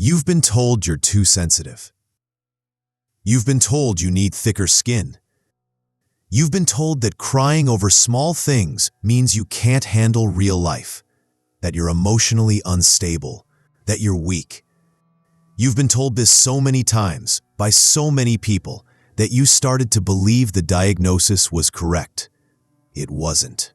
You've been told you're too sensitive. You've been told you need thicker skin. You've been told that crying over small things means you can't handle real life, that you're emotionally unstable, that you're weak. You've been told this so many times by so many people that you started to believe the diagnosis was correct. It wasn't.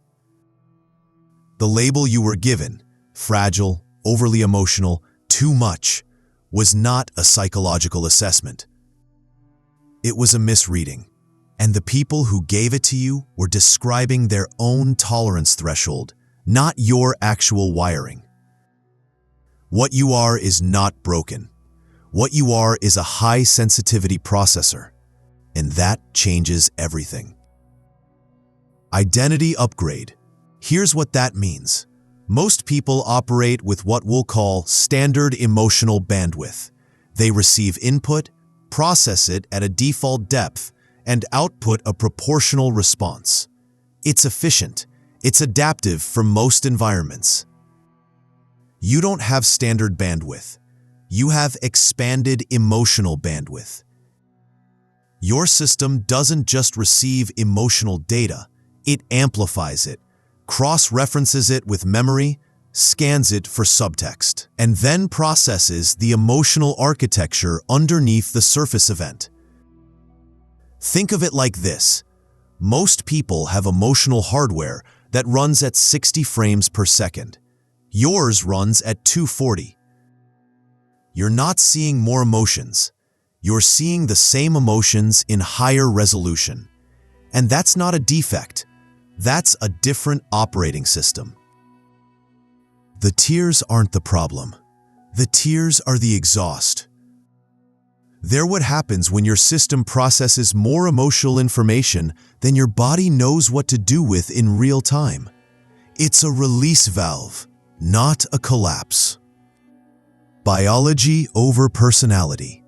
The label you were given, fragile, overly emotional, too much, was not a psychological assessment. It was a misreading, and the people who gave it to you were describing their own tolerance threshold, not your actual wiring. What you are is not broken. What you are is a high-sensitivity processor, and that changes everything. Identity upgrade. Here's what that means. Most people operate with what we'll call standard emotional bandwidth. They receive input, process it at a default depth, and output a proportional response. It's efficient. It's adaptive for most environments. You don't have standard bandwidth. You have expanded emotional bandwidth. Your system doesn't just receive emotional data, it amplifies it, cross-references it with memory, scans it for subtext, and then processes the emotional architecture underneath the surface event. Think of it like this. Most people have emotional hardware that runs at 60 frames per second. Yours runs at 240. You're not seeing more emotions. You're seeing the same emotions in higher resolution. And that's not a defect. That's a different operating system. The tears aren't the problem. The tears are the exhaust. They're what happens when your system processes more emotional information than your body knows what to do with in real time. It's a release valve, not a collapse. Biology over personality.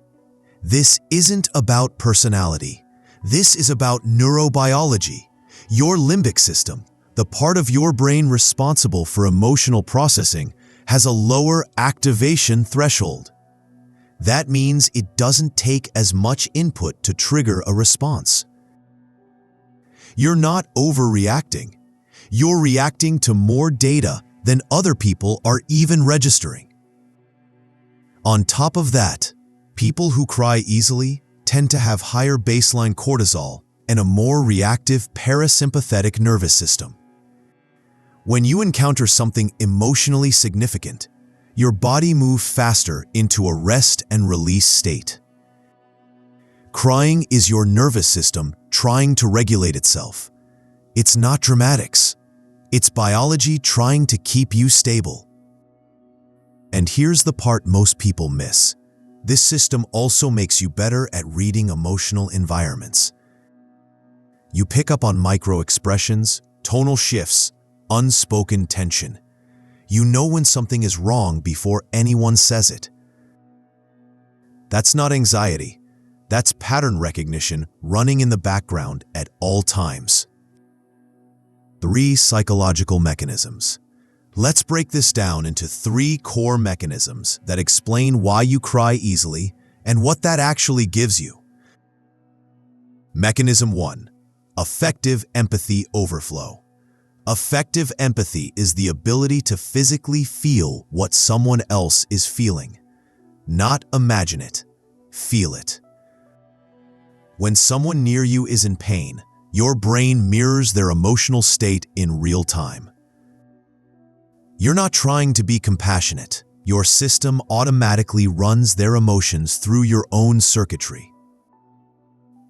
This isn't about personality. This is about neurobiology. Your limbic system, the part of your brain responsible for emotional processing, has a lower activation threshold. That means it doesn't take as much input to trigger a response. You're not overreacting. You're reacting to more data than other people are even registering. On top of that, people who cry easily tend to have higher baseline cortisol and a more reactive parasympathetic nervous system. When you encounter something emotionally significant, your body moves faster into a rest and release state. Crying is your nervous system trying to regulate itself. It's not dramatics. It's biology trying to keep you stable. And here's the part most people miss. This system also makes you better at reading emotional environments. You pick up on micro-expressions, tonal shifts, unspoken tension. You know when something is wrong before anyone says it. That's not anxiety. That's pattern recognition running in the background at all times. 3 psychological mechanisms. Let's break this down into 3 core mechanisms that explain why you cry easily and what that actually gives you. Mechanism 1. Affective empathy overflow. Affective empathy is the ability to physically feel what someone else is feeling. Not imagine it, feel it. When someone near you is in pain, your brain mirrors their emotional state in real time. You're not trying to be compassionate. Your system automatically runs their emotions through your own circuitry.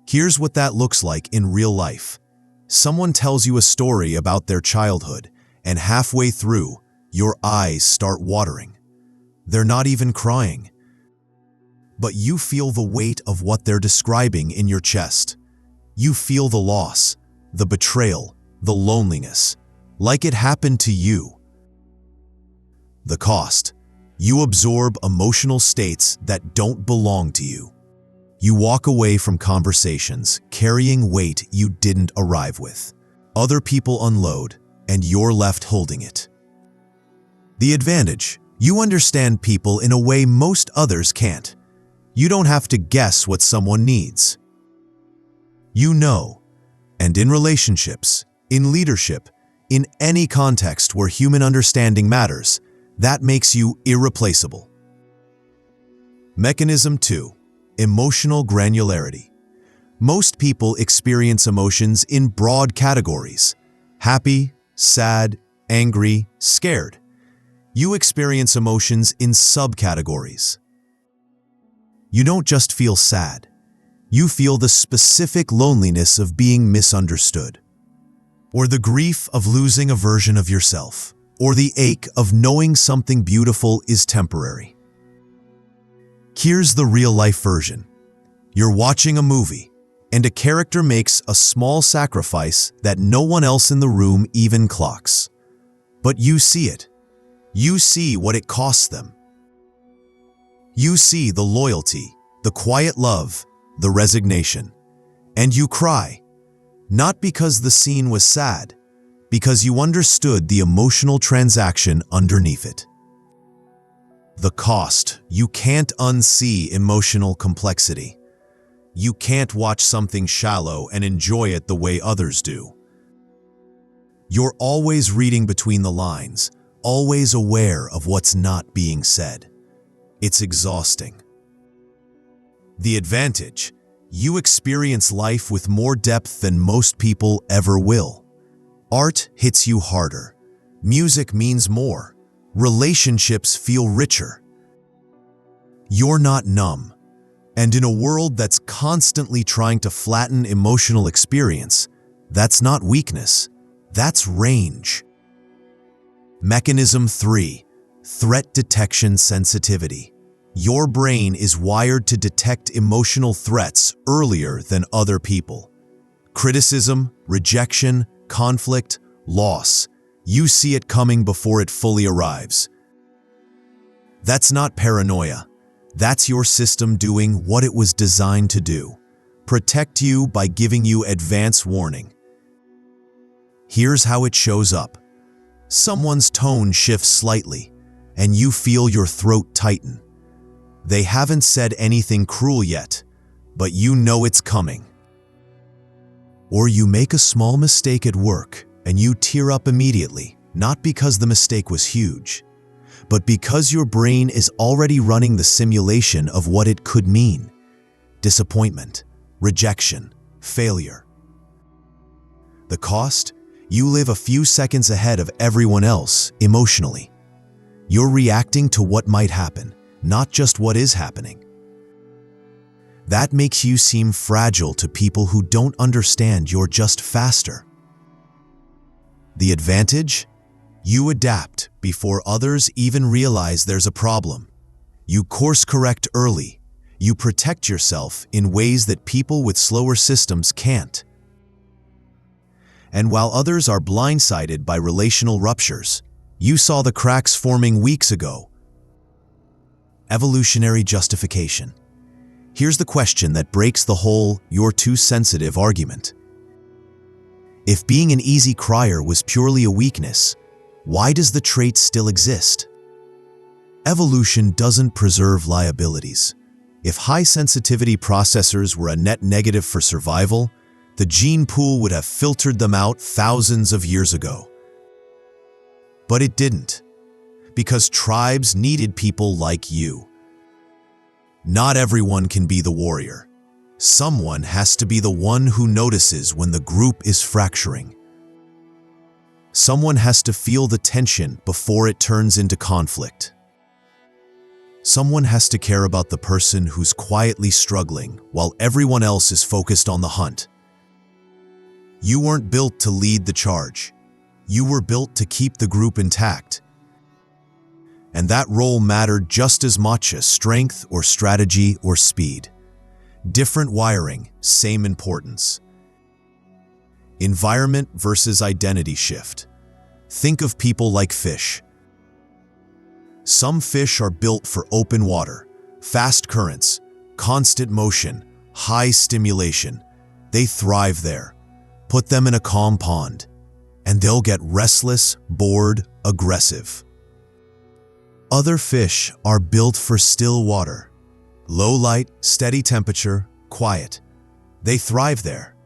Here's what that looks like in real life. Someone tells you a story about their childhood, and halfway through, your eyes start watering. They're not even crying. But you feel the weight of what they're describing in your chest. You feel the loss, the betrayal, the loneliness, like it happened to you. The cost. You absorb emotional states that don't belong to you. You walk away from conversations carrying weight you didn't arrive with. Other people unload, and you're left holding it. The advantage: You understand people in a way most others can't. You don't have to guess what someone needs. You know, and in relationships, in leadership, in any context where human understanding matters, that makes you irreplaceable. Mechanism 2. Emotional granularity. Most people experience emotions in broad categories: happy, sad, angry, scared. You experience emotions in subcategories. You don't just feel sad. You feel the specific loneliness of being misunderstood, or the grief of losing a version of yourself, or the ache of knowing something beautiful is temporary. Here's the real-life version. You're watching a movie, and a character makes a small sacrifice that no one else in the room even clocks. But you see it. You see what it costs them. You see the loyalty, the quiet love, the resignation. And you cry, not because the scene was sad, because you understood the emotional transaction underneath it. The cost. You can't unsee emotional complexity. You can't watch something shallow and enjoy it the way others do. You're always reading between the lines, always aware of what's not being said. It's exhausting. The advantage: you experience life with more depth than most people ever will. Art hits you harder. Music means more. Relationships feel richer. You're not numb. And in a world that's constantly trying to flatten emotional experience, that's not weakness, that's range. Mechanism 3. Threat detection sensitivity. Your brain is wired to detect emotional threats earlier than other people. Criticism, rejection, conflict, loss. You see it coming before it fully arrives. That's not paranoia. That's your system doing what it was designed to do: protect you by giving you advance warning. Here's how it shows up. Someone's tone shifts slightly, and you feel your throat tighten. They haven't said anything cruel yet, but you know it's coming. Or you make a small mistake at work, and you tear up immediately, not because the mistake was huge, but because your brain is already running the simulation of what it could mean: disappointment, rejection, failure. The cost? You live a few seconds ahead of everyone else emotionally. You're reacting to what might happen, not just what is happening. That makes you seem fragile to people who don't understand you're just faster. The advantage? You adapt before others even realize there's a problem. You course correct early. You protect yourself in ways that people with slower systems can't. And while others are blindsided by relational ruptures, you saw the cracks forming weeks ago. Evolutionary justification. Here's the question that breaks the whole "you're too sensitive" argument. If being an easy crier was purely a weakness, why does the trait still exist? Evolution doesn't preserve liabilities. If high-sensitivity processors were a net negative for survival, the gene pool would have filtered them out thousands of years ago. But it didn't, because tribes needed people like you. Not everyone can be the warrior. Someone has to be the one who notices when the group is fracturing. Someone has to feel the tension before it turns into conflict. Someone has to care about the person who's quietly struggling while everyone else is focused on the hunt. You weren't built to lead the charge. You were built to keep the group intact. And that role mattered just as much as strength or strategy or speed. Different wiring, same importance. Environment versus identity shift. Think of people like fish. Some fish are built for open water, fast currents, constant motion, high stimulation. They thrive there. Put them in a calm pond, and they'll get restless, bored, aggressive. Other fish are built for still water. Low light, steady temperature, quiet. They thrive there.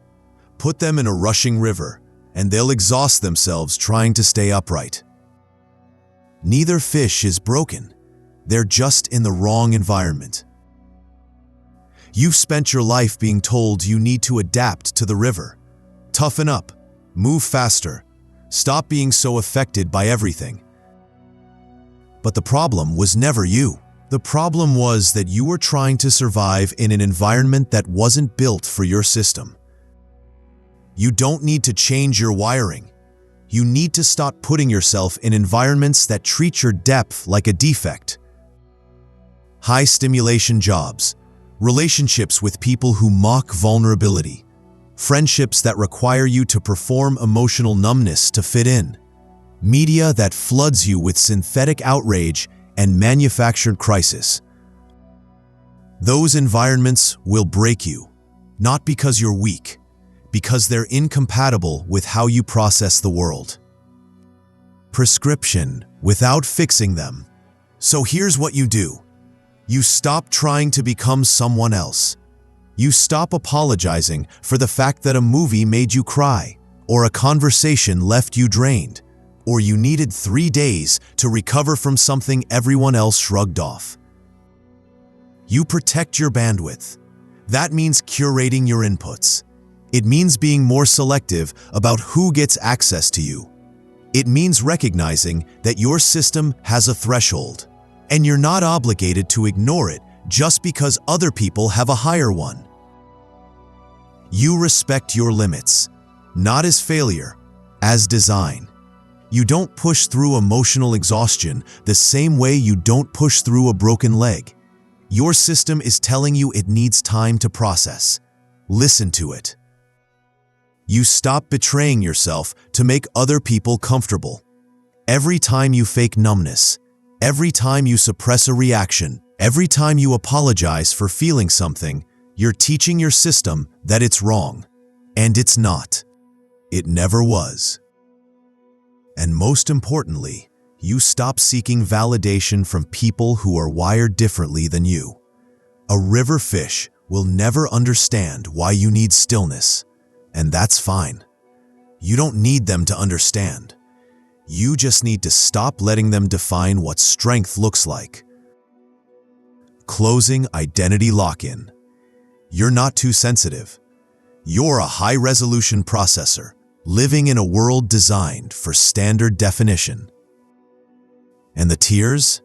Put them in a rushing river, and they'll exhaust themselves trying to stay upright. Neither fish is broken. They're just in the wrong environment. You've spent your life being told you need to adapt to the river. Toughen up, move faster, stop being so affected by everything. But the problem was never you. The problem was that you were trying to survive in an environment that wasn't built for your system. You don't need to change your wiring. You need to stop putting yourself in environments that treat your depth like a defect. High-stimulation jobs, relationships with people who mock vulnerability, friendships that require you to perform emotional numbness to fit in, media that floods you with synthetic outrage and manufactured crisis. Those environments will break you, not because you're weak, because they're incompatible with how you process the world. Prescription without fixing them. So here's what you do. You stop trying to become someone else. You stop apologizing for the fact that a movie made you cry, or a conversation left you drained, or you needed 3 days to recover from something everyone else shrugged off. You protect your bandwidth. That means curating your inputs. It means being more selective about who gets access to you. It means recognizing that your system has a threshold, and you're not obligated to ignore it just because other people have a higher one. You respect your limits, not as failure, as design. You don't push through emotional exhaustion the same way you don't push through a broken leg. Your system is telling you it needs time to process. Listen to it. You stop betraying yourself to make other people comfortable. Every time you fake numbness, every time you suppress a reaction, every time you apologize for feeling something, you're teaching your system that it's wrong. And it's not. It never was. And most importantly, you stop seeking validation from people who are wired differently than you. A river fish will never understand why you need stillness, and that's fine. You don't need them to understand. You just need to stop letting them define what strength looks like. Closing identity lock-in. You're not too sensitive. You're a high-resolution processor, living in a world designed for standard definition. And the tears?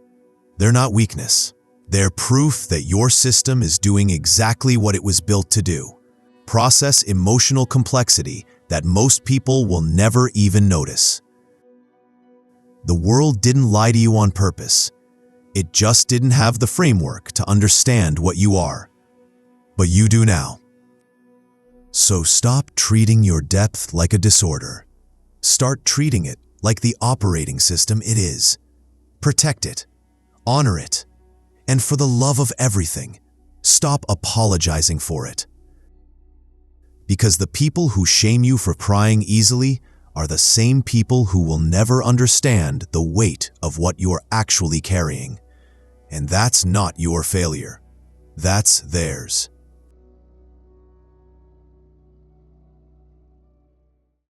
They're not weakness. They're proof that your system is doing exactly what it was built to do. Process emotional complexity that most people will never even notice. The world didn't lie to you on purpose. It just didn't have the framework to understand what you are. But you do now. So stop treating your depth like a disorder. Start treating it like the operating system it is. Protect it. Honor it. And for the love of everything, stop apologizing for it. Because the people who shame you for crying easily are the same people who will never understand the weight of what you're actually carrying. And that's not your failure. That's theirs.